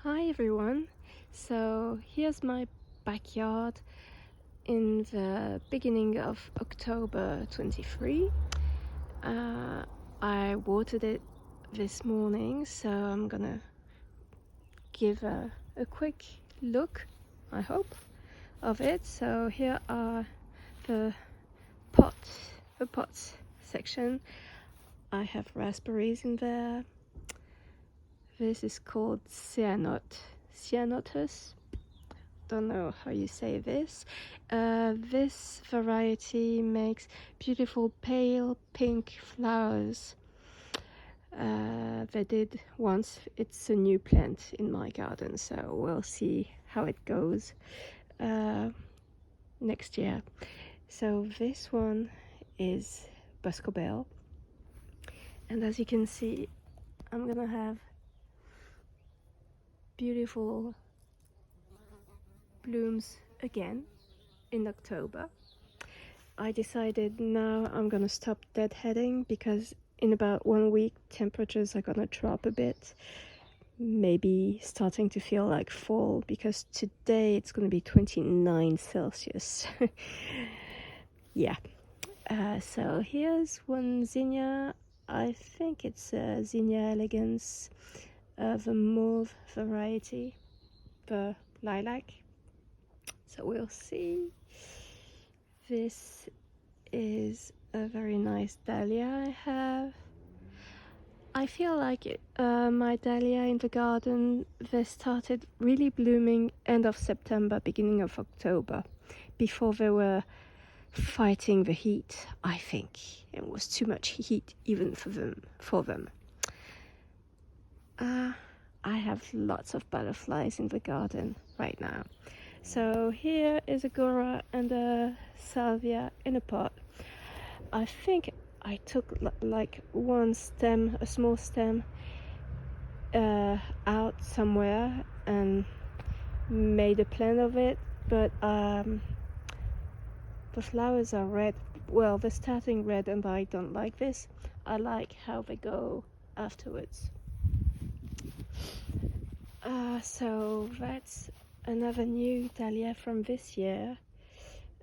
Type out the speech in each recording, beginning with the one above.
Hi everyone, so here's my backyard in the beginning of October 23. I watered it this morning, so I'm gonna give a quick look, I hope, of it. So here are the pots section. I have raspberries in there. This is called cyanotus. Don't know how you say this. This variety makes beautiful pale pink flowers. They did once. It's a new plant in my garden, so we'll see how it goes next year. So this one is Buscobel, and as you can see, I'm gonna have beautiful blooms again in October. I decided now I'm gonna stop deadheading because in about 1 week temperatures are gonna drop a bit, maybe starting to feel like fall, because today it's gonna be 29 Celsius. Yeah. So here's one zinnia. I think it's a Zinnia elegans, the mauve variety, the lilac. So we'll see. This is a very nice dahlia I have. I feel like my dahlia in the garden, they started really blooming end of September, beginning of October, before they were fighting the heat. I think it was too much heat even for them. I have lots of butterflies in the garden right now. So here is a Gora and a Salvia in a pot. I think I took like one stem, a small stem, out somewhere and made a plant of it, but the flowers are red. Well, they're starting red and I don't like this. I like how they go afterwards. So that's another new dahlia from this year.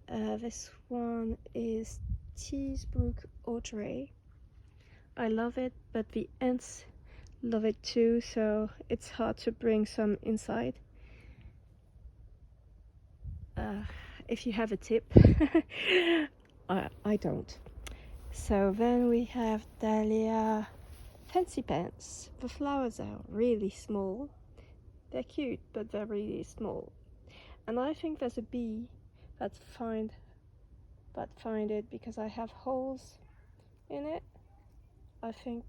This one is Teesbrook Audrey. I love it, but the ants love it too, so it's hard to bring some inside. If you have a tip. I don't. So then we have Dahlia Fancy Pants. The flowers are really small. They're cute, but they're really small. And I think there's a bee that find it because I have holes in it. I think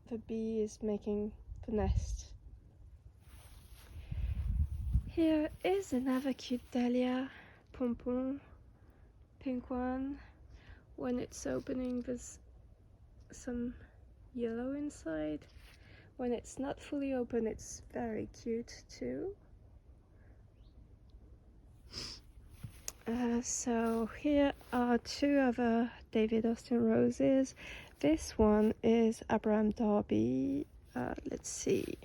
the bee is making the nest. Here is another cute dahlia, Pompon, pink one. When it's opening, there's some yellow inside. When it's not fully open, it's very cute too. So here are two other David Austin roses. This one is Abraham Darby. Let's see.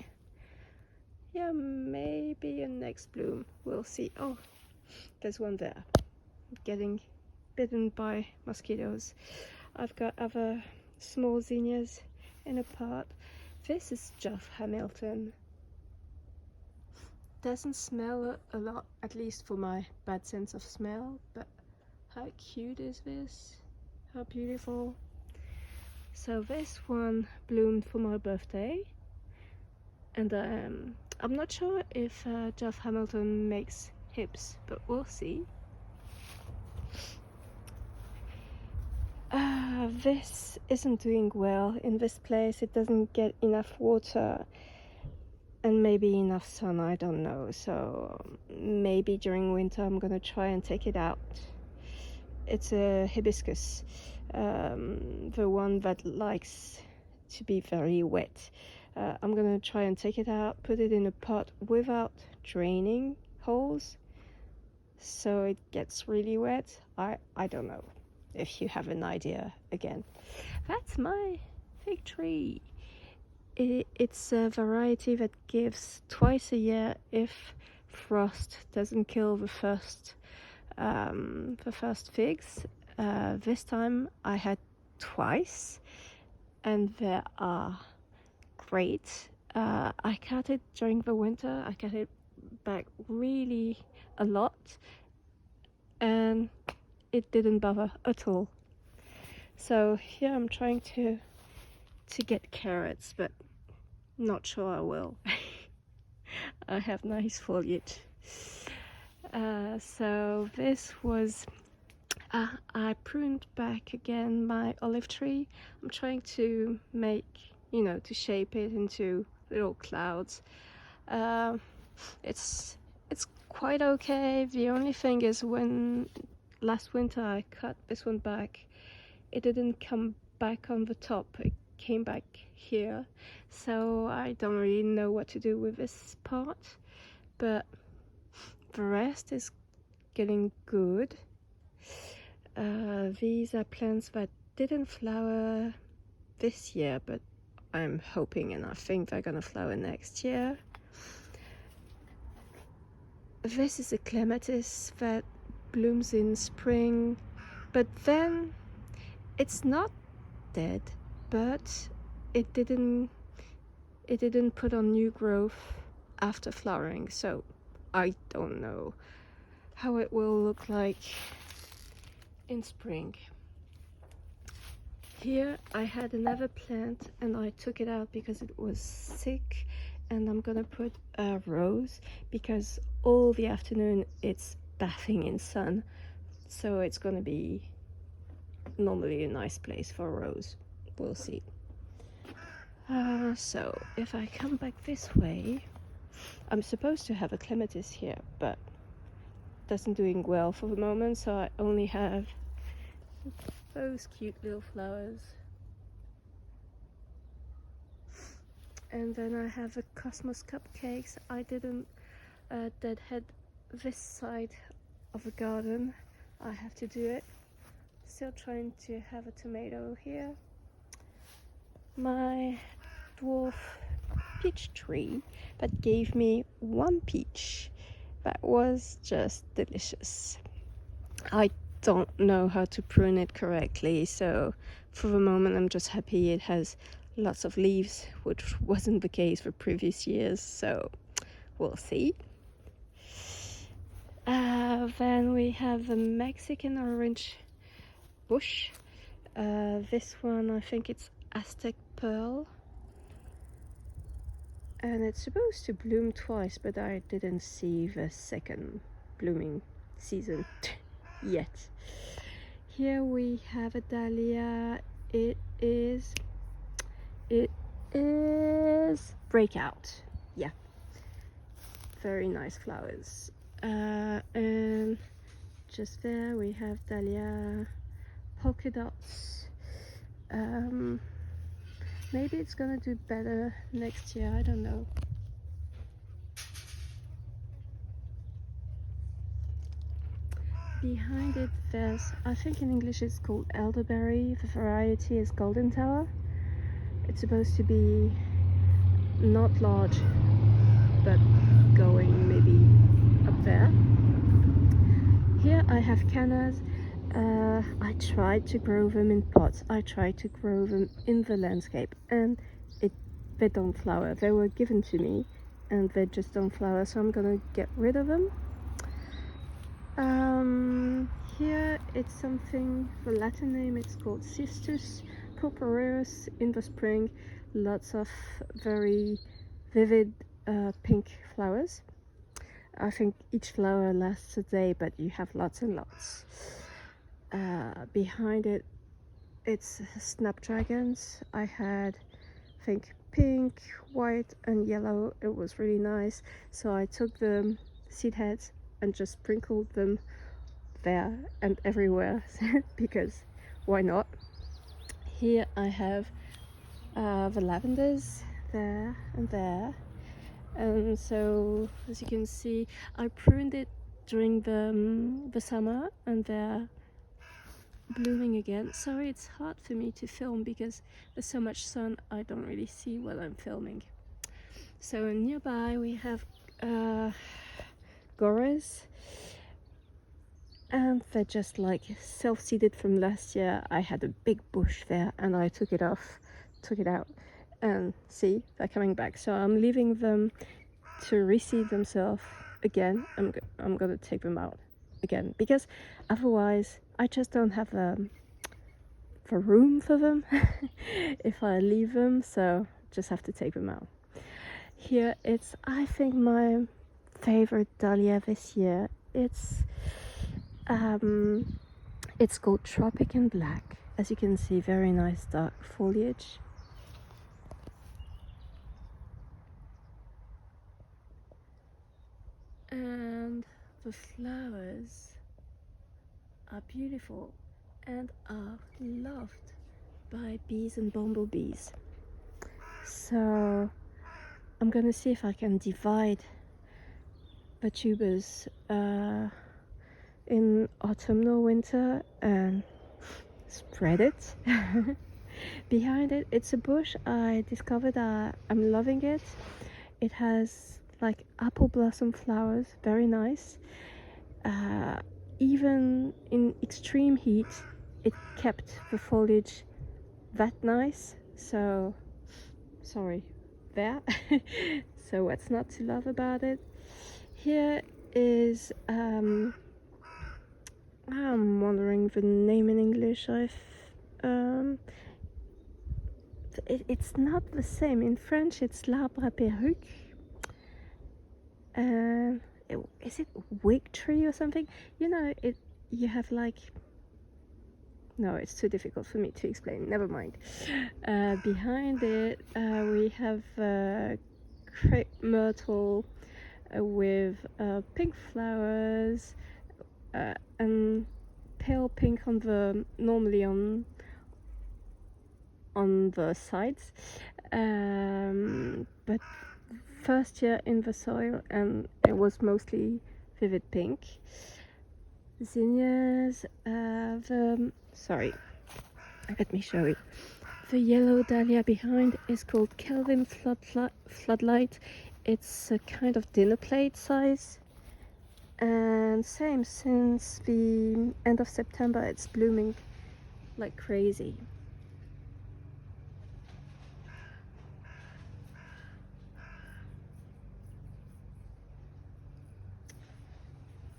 Yeah, maybe a next bloom. We'll see. Oh, there's one there. Getting bitten by mosquitoes. I've got other small zinnias in a pot. This is Jeff Hamilton. Doesn't smell a lot, at least for my bad sense of smell, but how cute is this? How beautiful. So this one bloomed for my birthday, and I'm not sure if Jeff Hamilton makes hips, but we'll see. This isn't doing well in this place. It doesn't get enough water and maybe enough sun, I don't know. So maybe during winter I'm gonna try and take it out. It's a hibiscus, the one that likes to be very wet. I'm gonna try and take it out, put it in a pot without draining holes, so it gets really wet. I don't know. If you have an idea, again. That's my fig tree. It's a variety that gives twice a year if frost doesn't kill the first figs. This time I had twice, and they are great. I cut it during the winter. I cut it back really a lot, and it didn't bother at all. So here I'm trying to get carrots, but not sure I will. I have nice foliage. So this was I pruned back again my olive tree. I'm trying to make, to shape it into little clouds. It's quite okay. The only thing is, when last winter I cut this one back, it didn't come back on the top. It came back here, so I don't really know what to do with this part, but the rest is getting good. These are plants that didn't flower this year, but I'm hoping and I think they're gonna flower next year. This is a clematis that blooms in spring, but then it's not dead, but it didn't put on new growth after flowering, so I don't know how it will look like in spring. Here I had another plant and I took it out because it was sick, and I'm gonna put a rose because all the afternoon it's bathing in sun, so it's gonna be normally a nice place for a rose. We'll see. So if I come back this way, I'm supposed to have a clematis here, but doesn't doing well for the moment, so I only have those cute little flowers. And then I have the Cosmos cupcakes. I didn't deadhead this side of the garden. I have to do it. Still trying to have a tomato here. My dwarf peach tree that gave me one peach that was just delicious. I don't know how to prune it correctly, so for the moment I'm just happy it has lots of leaves, which wasn't the case for previous years, so we'll see. Then we have a Mexican orange bush. This one, I think it's Aztec Pearl, and it's supposed to bloom twice, but I didn't see the second blooming season yet. Here we have a dahlia. It is breakout. Yeah, very nice flowers. And just there we have dahlia polka dots. Maybe it's gonna do better next year, I don't know. Behind it there's, I think in English it's called elderberry. The variety is golden tower. It's supposed to be not large, but going maybe up there. Here I have cannas. I tried to grow them in pots. I tried to grow them in the landscape, and they don't flower. They were given to me and they just don't flower, so I'm gonna get rid of them. Here it's something, the Latin name, it's called Cistus purpureus. In the spring, lots of very vivid pink flowers. I think each flower lasts a day, but you have lots and lots. Behind it, it's snapdragons. I had, I think, pink, white and yellow. It was really nice, so I took the seed heads and just sprinkled them there and everywhere because why not. Here I have the lavenders there and there, and so as you can see I pruned it during the summer, and they're blooming again. Sorry, it's hard for me to film because there's so much sun, I don't really see what I'm filming. So nearby we have goras, and they're just like self-seeded from last year. I had a big bush there and I took it out, and see, they're coming back. So I'm leaving them to reseed themselves again. I'm gonna take them out again because otherwise I just don't have the room for them if I leave them, so just have to take them out. Here it's, I think, my favorite dahlia this year. It's called Tropic and Black. As you can see, very nice dark foliage. And the flowers are beautiful and are loved by bees and bumblebees. So I'm gonna see if I can divide the tubers in autumnal winter and spread it. Behind it, it's a bush I discovered. I'm loving it. It has like apple blossom flowers, very nice. Even in extreme heat, it kept the foliage that nice. So sorry there. So what's not to love about it? Here is I'm wondering the name in English. It's not the same in French. It's l'arbre à perruque. Is it wig tree or something? You know, you have like, no, it's too difficult for me to explain, never mind. Behind it we have crepe myrtle with pink flowers and pale pink on the, normally on the sides, but first year in the soil and it was mostly vivid pink. Zinnias, sorry, let me show it. The yellow dahlia behind is called Kelvin Floodlight. It's a kind of dinner plate size, and same, since the end of September it's blooming like crazy.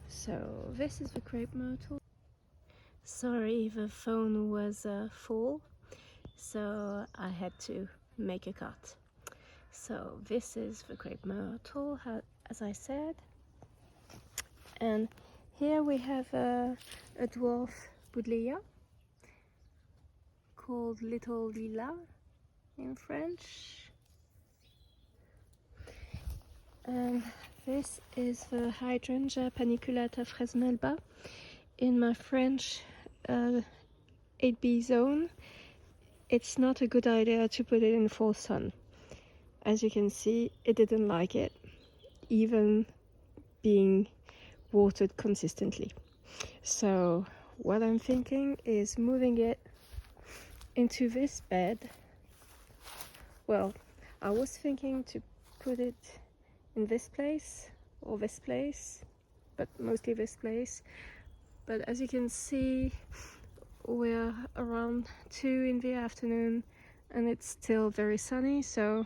So this is the crepe myrtle. Sorry, the phone was full, so I had to make a cut. So this is the crepe myrtle, as I said. And here we have a dwarf buddleia called Little Lila in French. And this is the hydrangea paniculata fresmelba. In my French 8B zone, it's not a good idea to put it in full sun. As you can see, it didn't like it, even being watered consistently. So what I'm thinking is moving it into this bed. Well, I was thinking to put it in this place or this place, but mostly this place. But as you can see, we're around 2 in the afternoon and it's still very sunny, so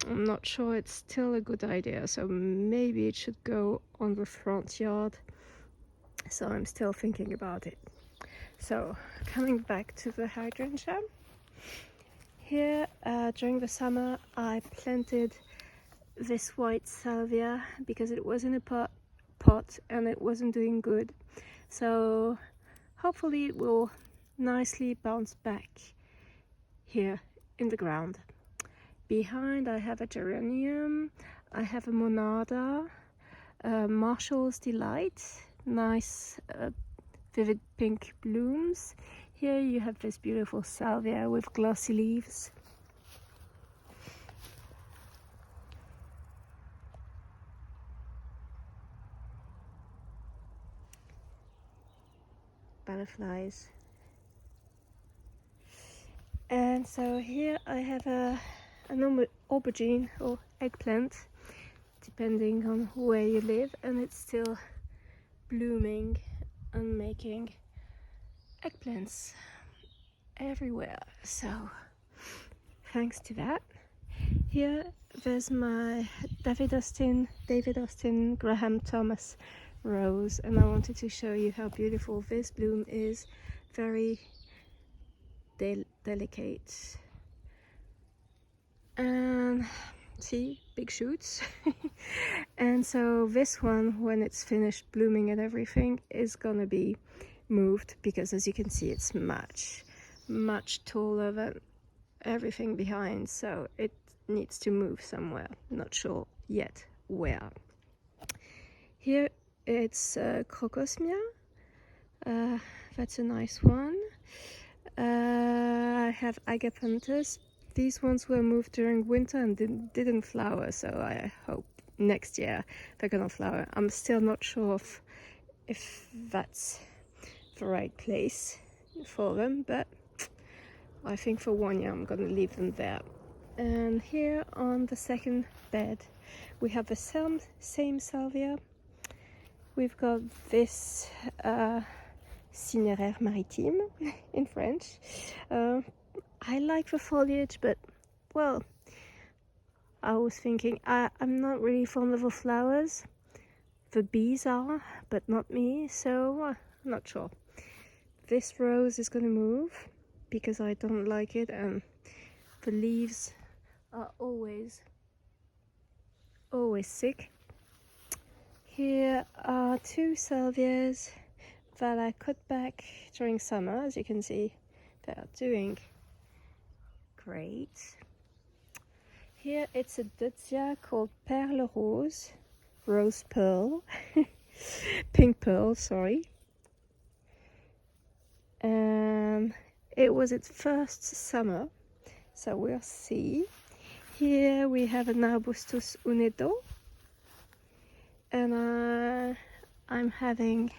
I'm not sure it's still a good idea. So maybe it should go on the front yard. So I'm still thinking about it. So coming back to the hydrangea, here during the summer I planted this white salvia because it was in a pot and it wasn't doing good. So hopefully it will nicely bounce back here in the ground. Behind I have a geranium, I have a monarda, Marshall's Delight, nice vivid pink blooms. Here you have this beautiful salvia with glossy leaves. butterflies. And so here I have an aubergine or eggplant, depending on where you live, and it's still blooming and making eggplants everywhere. So thanks to that. Here there's my David Austin Graham Thomas rose, and I wanted to show you how beautiful this bloom is. Very delicate, and see, big shoots. And so this one, when it's finished blooming and everything, is gonna be moved, because as you can see, it's much taller than everything behind, so it needs to move somewhere. Not sure yet where. Here it's crocosmia. That's a nice one. I have agapanthus. These ones were moved during winter and didn't flower, so I hope next year they're gonna flower. I'm still not sure if that's the right place for them, but I think for 1 year I'm gonna leave them there. And here on the second bed we have the same salvia. We've got this cinéraire maritime in French. I like the foliage, but well, I was thinking I'm not really fond of the flowers. The bees are, but not me, so I'm not sure. This rose is gonna move because I don't like it, and the leaves are always sick. Here are 2 salvias that I cut back during summer. As you can see, they are doing great. Here it's a deutzia called Perle Rose, Rose Pearl, Pink Pearl, sorry. And it was its first summer, so we'll see. Here we have an Arbustus unedo, and I'm having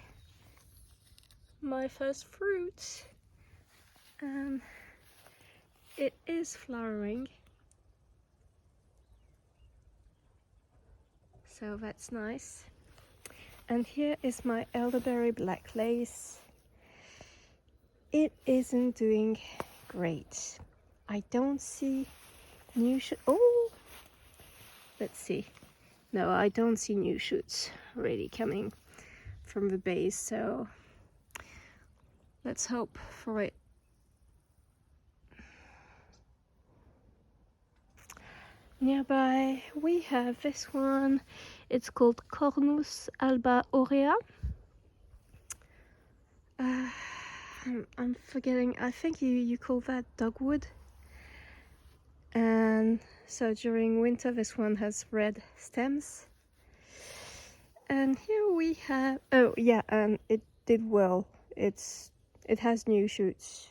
my first fruit, and it is flowering, so that's nice. And here is my elderberry black lace. It isn't doing great. I don't see new shoots. Oh, let's see. No, I don't see new shoots really coming from the base, so let's hope for it. Nearby we have this one. It's called Cornus alba aurea. I'm forgetting, I think you call that dogwood. And so during winter this one has red stems. And here we have, oh yeah, and it did well. It has new shoots.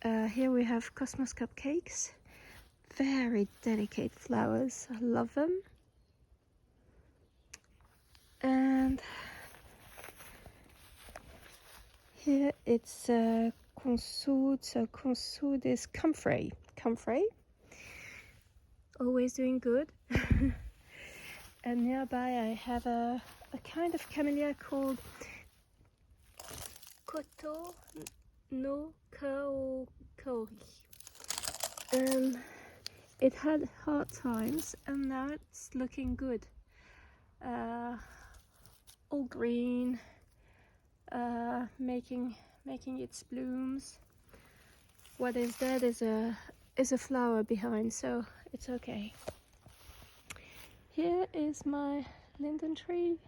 Here we have Cosmos cupcakes. Very delicate flowers, I love them. And here it's Consud, so Consud is comfrey. Always doing good. And nearby I have a kind of camellia called Koto no Kaori. And it had hard times, and now it's looking good. All green, making its blooms. What is dead is a flower behind, so it's okay. Here is my linden tree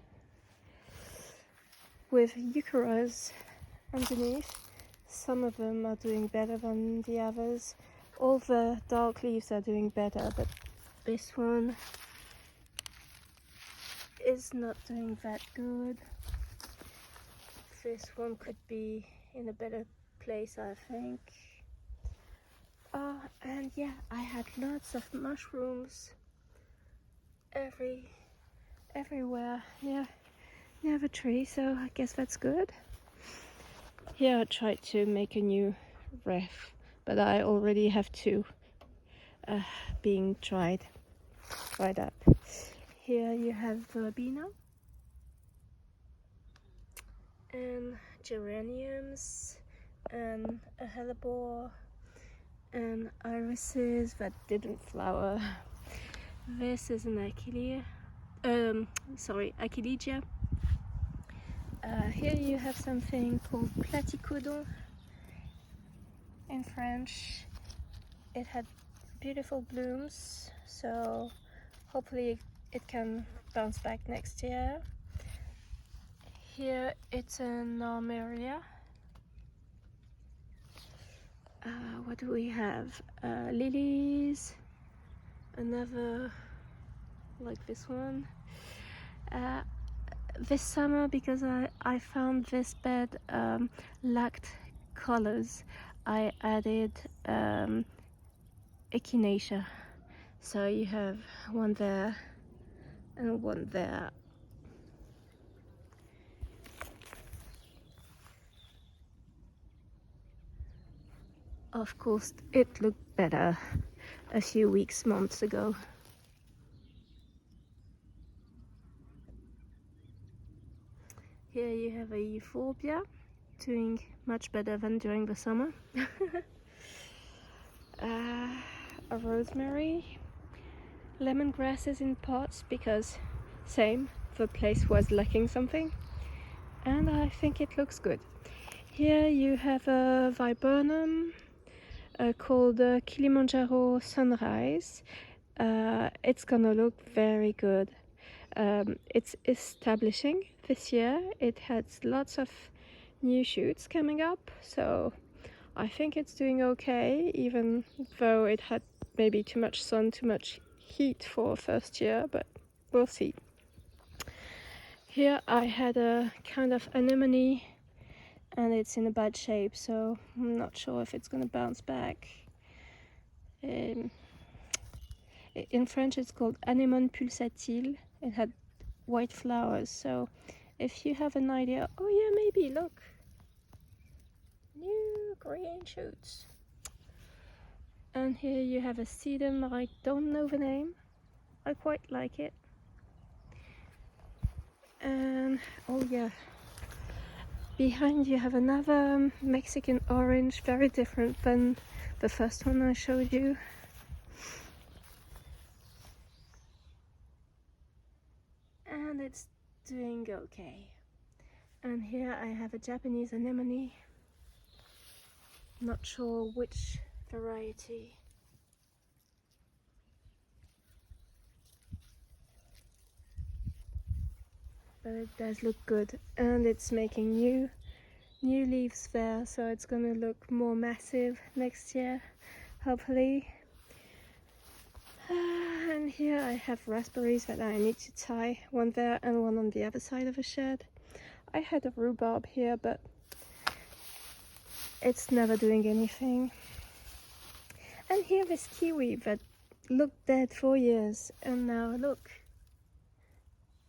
with eucharas underneath. Some of them are doing better than the others. All the dark leaves are doing better, but this one is not doing that good. This one could be in a better place, I think. And yeah, I had lots of mushrooms everywhere near the tree, so I guess that's good. Here I tried to make a new ref, but I already have two being tried up. Here you have verbena and geraniums and a hellebore and irises that didn't flower. This is an achillea. Here you have something called platycodon in French. It had beautiful blooms, so hopefully it can bounce back next year. Here it's an armeria. What do we have? Lilies, another like this one. This summer, because I found this bed lacked colors, I added echinacea. So you have one there and one there. Of course, it looked better a few weeks, months ago. Here you have a euphorbia, doing much better than during the summer. A rosemary, lemongrasses in pots because same, the place was lacking something, and I think it looks good. Here you have a viburnum called Kilimanjaro Sunrise. It's gonna look very good. It's establishing this year. It has lots of new shoots coming up, so I think it's doing okay, even though it had maybe too much sun, too much heat for first year, but we'll see. Here I had a kind of anemone and it's in a bad shape, so I'm not sure if it's gonna bounce back. In French it's called anémone pulsatile. It had white flowers, so if you have an idea, oh yeah, maybe, look, new green shoots. And here you have a sedum, I don't know the name, I quite like it. And oh yeah, behind you have another Mexican orange, very different than the first one I showed you. And it's doing okay. And here I have a Japanese anemone, not sure which variety. But it does look good, and it's making new leaves there, so it's gonna look more massive next year, hopefully. And here I have raspberries that I need to tie, one there and one on the other side of the shed. I had a rhubarb here, but it's never doing anything. And here this kiwi that looked dead for years, and now look.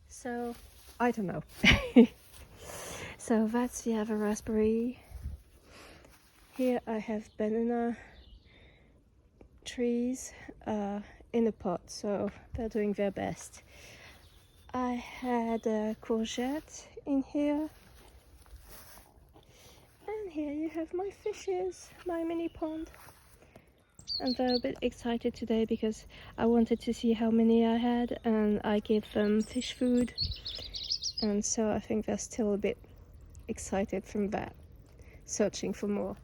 So I don't know. So that's the other raspberry. Here I have banana trees in a pot, so they're doing their best. I had a courgette in here. And here you have my fishes, my mini pond. And they're a bit excited today because I wanted to see how many I had, and I gave them fish food. And so I think they're still a bit excited from that, searching for more.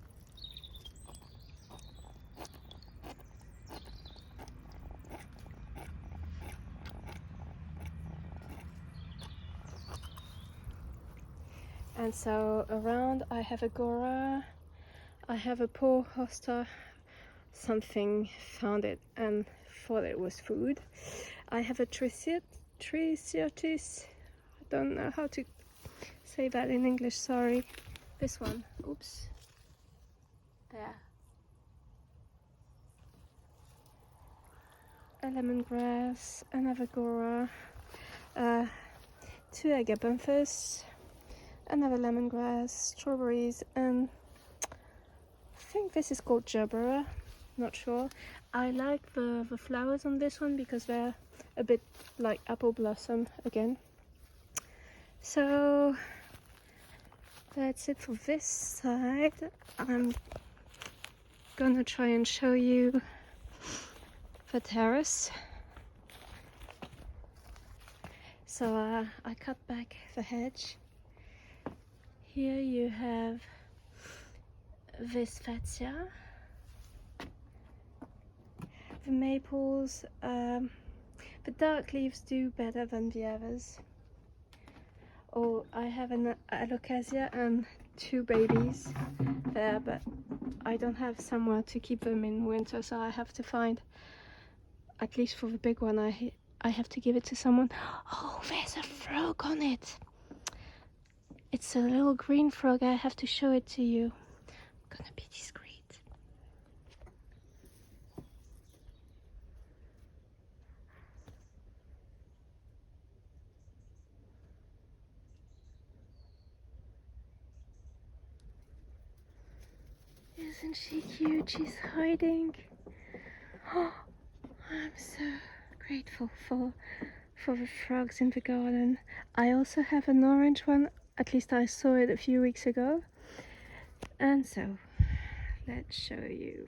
And so around I have a gora, I have a poor hosta, something found it and thought it was food. I have a tricertis, I don't know how to say that in English, sorry. This one, oops, there. A lemongrass, another gora, two agapanthus, another lemongrass, strawberries, and I think this is called gerbera, not sure. I like the flowers on this one because they're a bit like apple blossom again. So that's it for this side. I'm gonna try and show you the terrace. So I cut back the hedge. Here you have this fatsia, the maples. The dark leaves do better than the others. Oh, I have an alocasia and 2 babies there, but I don't have somewhere to keep them in winter, so I have to find, at least for the big one, I have to give it to someone. Oh, there's a frog on it. It's a little green frog. I have to show it to you. I'm gonna be discreet. Isn't she cute? She's hiding. Oh, I'm so grateful for the frogs in the garden. I also have an orange one, at least I saw it a few weeks ago. And so, let's show you.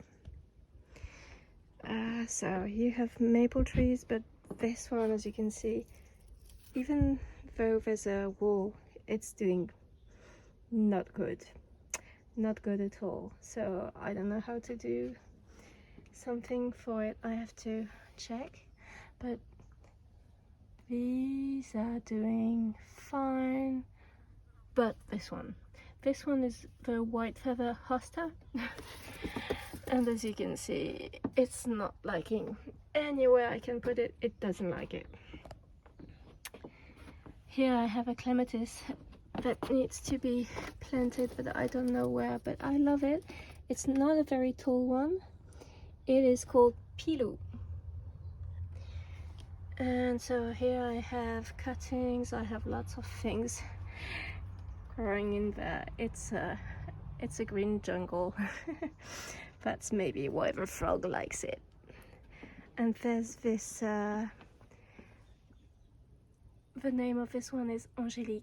So you have maple trees, but this one, as you can see, even though there's a wall, it's doing not good at all. So I don't know how to do something for it. I have to check, but these are doing fine. But this one is the white feather hosta. And as you can see, it's not liking anywhere I can put it. It doesn't like it. Here I have a clematis that needs to be planted, but I don't know where, but I love it. It's not a very tall one. It is called Pilou. And so here I have cuttings. I have lots of things growing in there. It's a green jungle. That's maybe why the frog likes it. And there's this the name of this one is Angélique.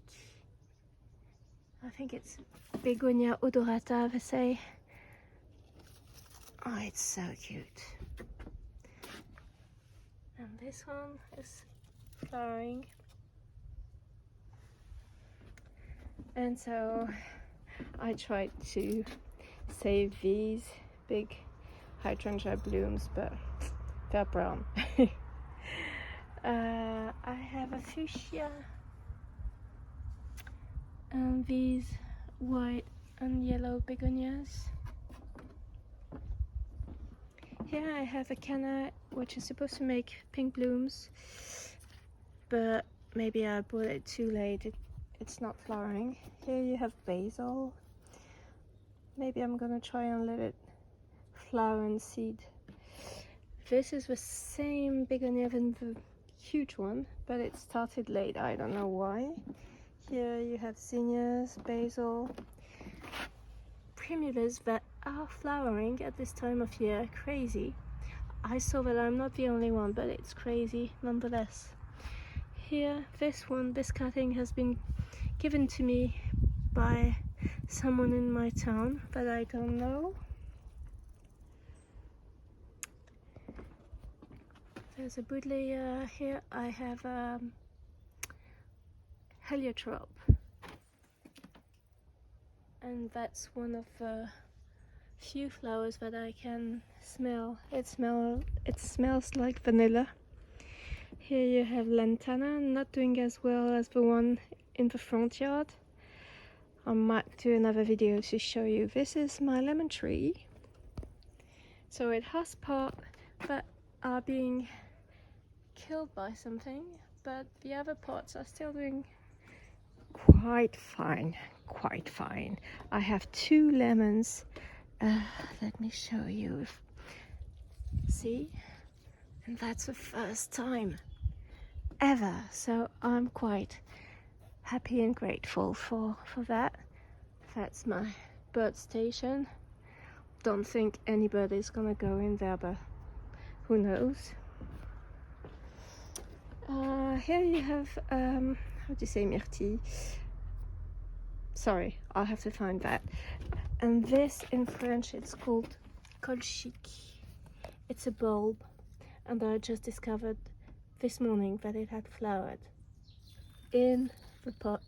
I think it's Begonia odorata, they say. Oh, it's so cute. And this one is flowering. And so I tried to save these big hydrangea blooms, but they're brown. I have a fuchsia and these white and yellow begonias. Here I have a canna which is supposed to make pink blooms, but maybe I bought it too late. It's not flowering. Here you have basil. Maybe I'm gonna try and let it flower and seed. This is the same begonia than the huge one, but it started late. I don't know why. Here you have zinnias, basil, primulas that are flowering at this time of year. Crazy. I saw that I'm not the only one, but it's crazy nonetheless. Here, this cutting has been given to me by someone in my town, but I don't know. There's a buddleia. Here I have heliotrope, and that's one of the few flowers that I can smell. It smells like vanilla. Here you have lantana, not doing as well as the one in the front yard. I might do another video to show you. This is my lemon tree. So it has parts that are being killed by something, but the other parts are still doing quite fine. I have 2 lemons. Let me show you. See? And that's the first time ever, so I'm quite happy and grateful for that. That's my bird station. Don't think anybody's gonna go in there, but who knows. Here you have, how do you say myrtille? Sorry, I'll have to find that. And this in French it's called colchique. It's a bulb, and I just discovered this morning that it had flowered in the pot.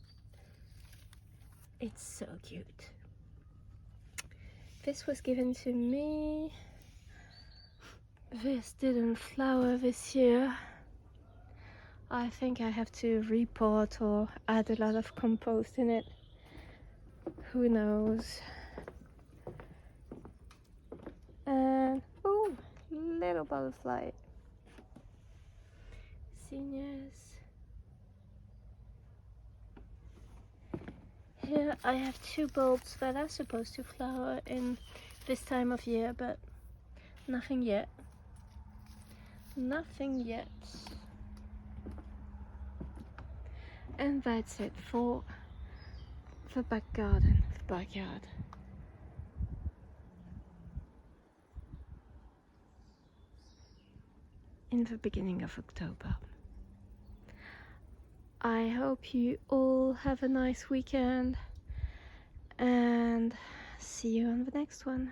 It's so cute. This was given to me. This didn't flower this year. I think I have to repot or add a lot of compost in it. Who knows? And oh, little butterfly. Seniors. Here I have two bulbs that are supposed to flower in this time of year, but nothing yet. Nothing yet. And that's it for the back garden, the backyard. In the beginning of October. I hope you all have a nice weekend and see you on the next one.